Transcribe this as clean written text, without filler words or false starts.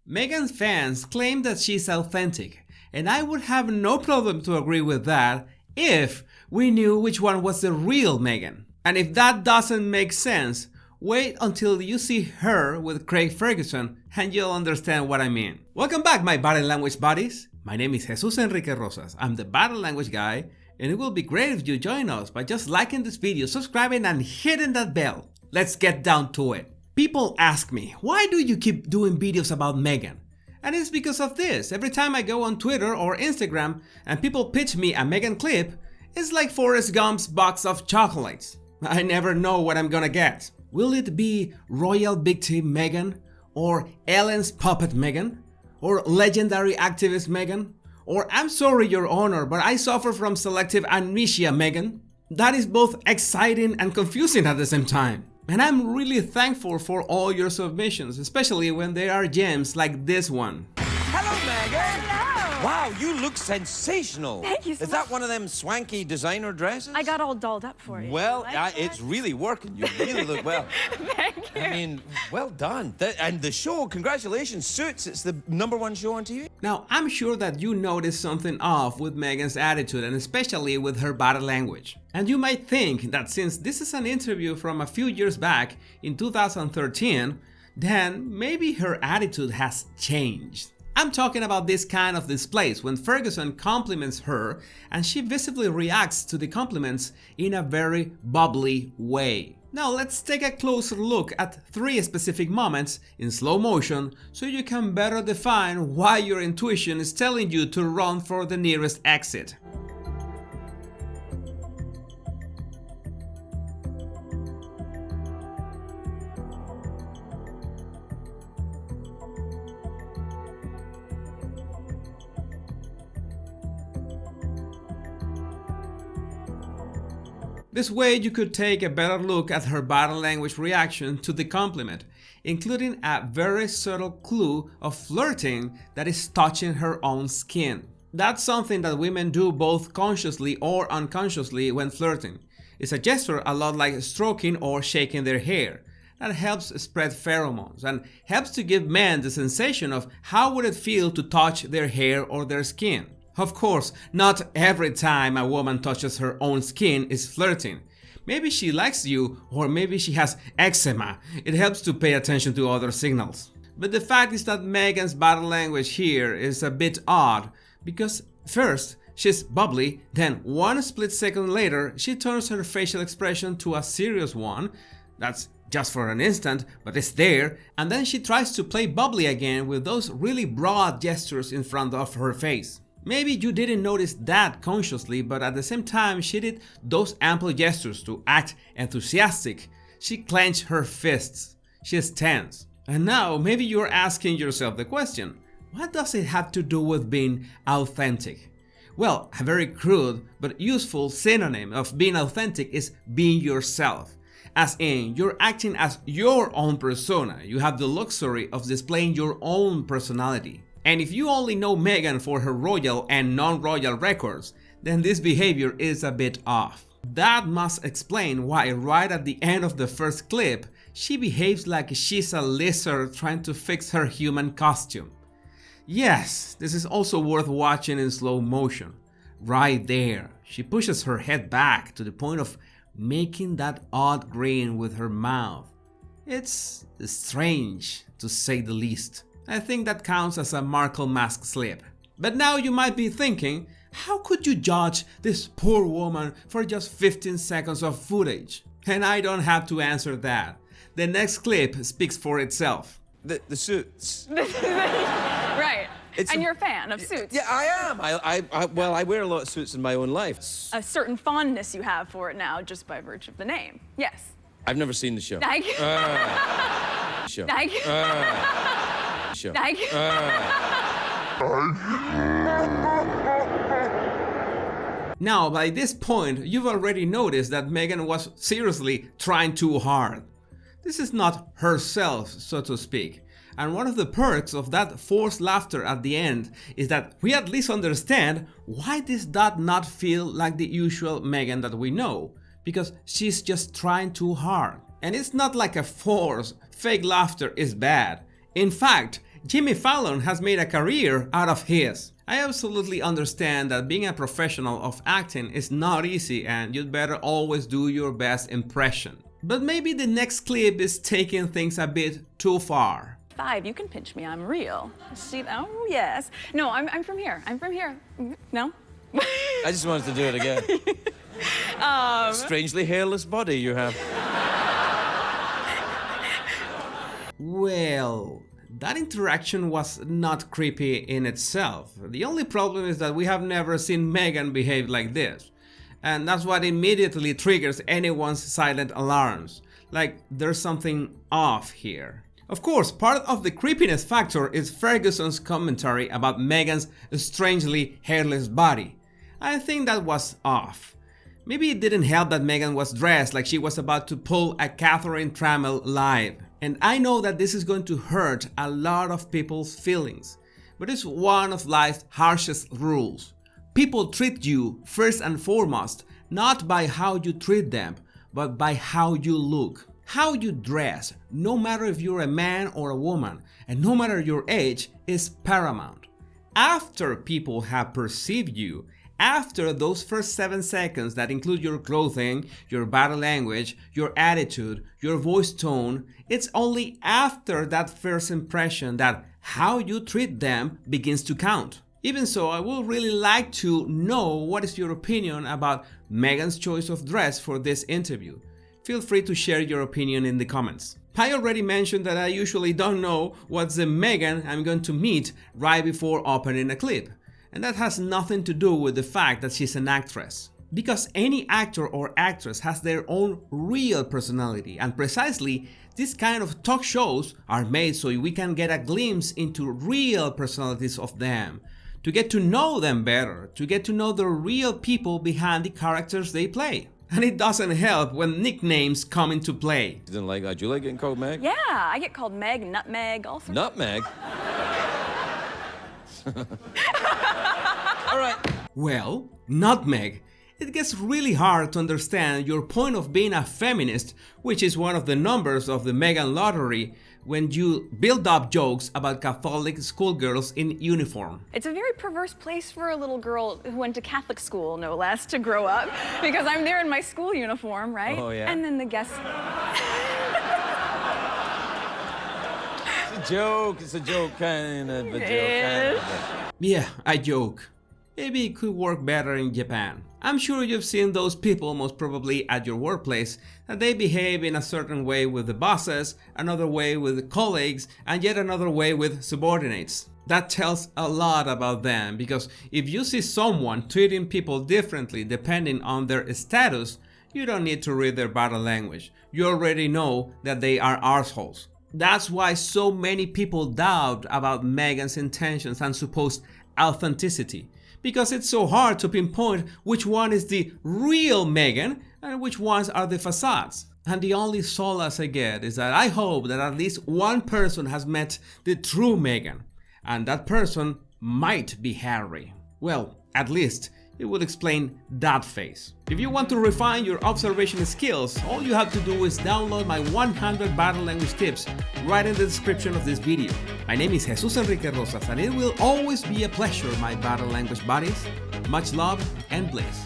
Meghan's fans claim that she's authentic, and I would have no problem to agree with that if we knew which one was the real Meghan. And if that doesn't make sense, wait until you see her with Craig Ferguson and you'll understand what I mean. Welcome back, my body language buddies. My name is Jesus Enrique Rosas. I'm the body language guy, and it will be great if you join us by just liking this video, subscribing, and hitting that bell. Let's get down to it. People ask me, why do you keep doing videos about Meghan? And it's because of this. Every time I go on Twitter or Instagram and people pitch me a Meghan clip, it's like Forrest Gump's box of chocolates. I never know what I'm gonna get. Will it be royal victim Meghan? Or Ellen's puppet Meghan? Or legendary activist Meghan? Or I'm sorry, Your Honor, but I suffer from selective amnesia Meghan? That is both exciting and confusing at the same time. And I'm really thankful for all your submissions, especially when there are gems like this one. Hello, Meghan! Hello! Wow, you look sensational. Thank you so Is that one of them swanky designer dresses? I got all dolled up for you. Well, Like it's really working. You really look well. Thank you. I mean, well done. And the show, congratulations, Suits. It's the #1 show on TV. Now, I'm sure that you noticed something off with Meghan's attitude and especially with her body language. And you might think that since this is an interview from a few years back in 2013, then maybe her attitude has changed. I'm talking about this kind of displays when Ferguson compliments her and she visibly reacts to the compliments in a very bubbly way. Now let's take a closer look at 3 specific moments in slow motion so you can better define why your intuition is telling you to run for the nearest exit. This way you could take a better look at her body language reaction to the compliment, including a very subtle clue of flirting that is touching her own skin. That's something that women do both consciously or unconsciously when flirting. It's a gesture a lot like stroking or shaking their hair. That helps spread pheromones and helps to give men the sensation of how would it feel to touch their hair or their skin. Of course, not every time a woman touches her own skin is flirting. Maybe she likes you, or maybe she has eczema. It helps to pay attention to other signals. But the fact is that Meghan's body language here is a bit odd, because first, she's bubbly, then one split second later, she turns her facial expression to a serious one. That's just for an instant, but it's there, and then she tries to play bubbly again with those really broad gestures in front of her face. Maybe you didn't notice that consciously, but at the same time she did those ample gestures to act enthusiastic. She clenched her fists. She's tense. And now maybe you're asking yourself the question, what does it have to do with being authentic? Well, a very crude but useful synonym of being authentic is being yourself. As in, you're acting as your own persona. You have the luxury of displaying your own personality. And if you only know Meghan for her royal and non-royal records, then this behavior is a bit off. That must explain why right at the end of the first clip, she behaves like she's a lizard trying to fix her human costume. Yes, this is also worth watching in slow motion. Right there, she pushes her head back to the point of making that odd grin with her mouth. It's strange, to say the least. I think that counts as a Markle mask slip. But now you might be thinking, how could you judge this poor woman for just 15 seconds of footage? And I don't have to answer that. The next clip speaks for itself. The Suits. Right. It's And you're a fan of Suits. Yeah, I am. Well, I wear a lot of suits in my own life. A certain fondness you have for it now just by virtue of the name. Yes. I've never seen the show. Thank you. Show. Thank you. Show. Thank you. Now, by this point, you've already noticed that Meghan was seriously trying too hard. This is not herself, so to speak. And one of the perks of that forced laughter at the end is that we at least understand why this does not feel like the usual Meghan that we know, because she's just trying too hard. And it's not like a forced, fake laughter is bad. In fact, Jimmy Fallon has made a career out of his. I absolutely understand that being a professional of acting is not easy and you'd better always do your best impression. But maybe the next clip is taking things a bit too far. 5, you can pinch me, I'm real. See, oh yes. No, I'm from here, I'm from here. No? I just wanted to do it again. Strangely hairless body you have. Well, that interaction was not creepy in itself. The only problem is that we have never seen Meghan behave like this. And that's what immediately triggers anyone's silent alarms. Like, there's something off here. Of course, part of the creepiness factor is Ferguson's commentary about Meghan's strangely hairless body. I think that was off. Maybe it didn't help that Meghan was dressed like she was about to pull a Catherine Trammell live. And I know that this is going to hurt a lot of people's feelings, but it's one of life's harshest rules. People treat you first and foremost, not by how you treat them, but by how you look. How you dress, no matter if you're a man or a woman, and no matter your age, is paramount. After people have perceived you, after those first 7 seconds that include your clothing, your body language, your attitude, your voice tone, it's only after that first impression that how you treat them begins to count. Even so, I would really like to know what is your opinion about Meghan's choice of dress for this interview. Feel free to share your opinion in the comments. I already mentioned that I usually don't know what's the Meghan I'm going to meet right before opening a clip. And that has nothing to do with the fact that she's an actress. Because any actor or actress has their own real personality, and precisely these kind of talk shows are made so we can get a glimpse into real personalities of them, to get to know them better, to get to know the real people behind the characters they play. And it doesn't help when nicknames come into play. You didn't like that. Do you like getting called Meg? Yeah, I get called Meg, Nutmeg, all sorts. Nutmeg? All right. Well, nutmeg. It gets really hard to understand your point of being a feminist, which is one of the numbers of the Meghan lottery, when you build up jokes about Catholic schoolgirls in uniform. It's a very perverse place for a little girl who went to Catholic school, no less, to grow up, because I'm there in my school uniform, right? Oh, yeah. And then the guests... It's a joke, kind of a joke. Yes. Yeah, I joke. Maybe it could work better in Japan. I'm sure you've seen those people, most probably at your workplace, that they behave in a certain way with the bosses, another way with the colleagues, and yet another way with subordinates. That tells a lot about them, because if you see someone treating people differently depending on their status, you don't need to read their body language. You already know that they are arseholes. That's why so many people doubt about Meghan's intentions and supposed authenticity, because it's so hard to pinpoint which one is the real Meghan and which ones are the facades. And the only solace I get is that I hope that at least one person has met the true Meghan, and that person might be Harry. Well, at least it will explain that face. If you want to refine your observation skills, all you have to do is download my 100 body language tips right in the description of this video. My name is Jesus Enrique Rosas, and it will always be a pleasure, my body language buddies. Much love and bliss.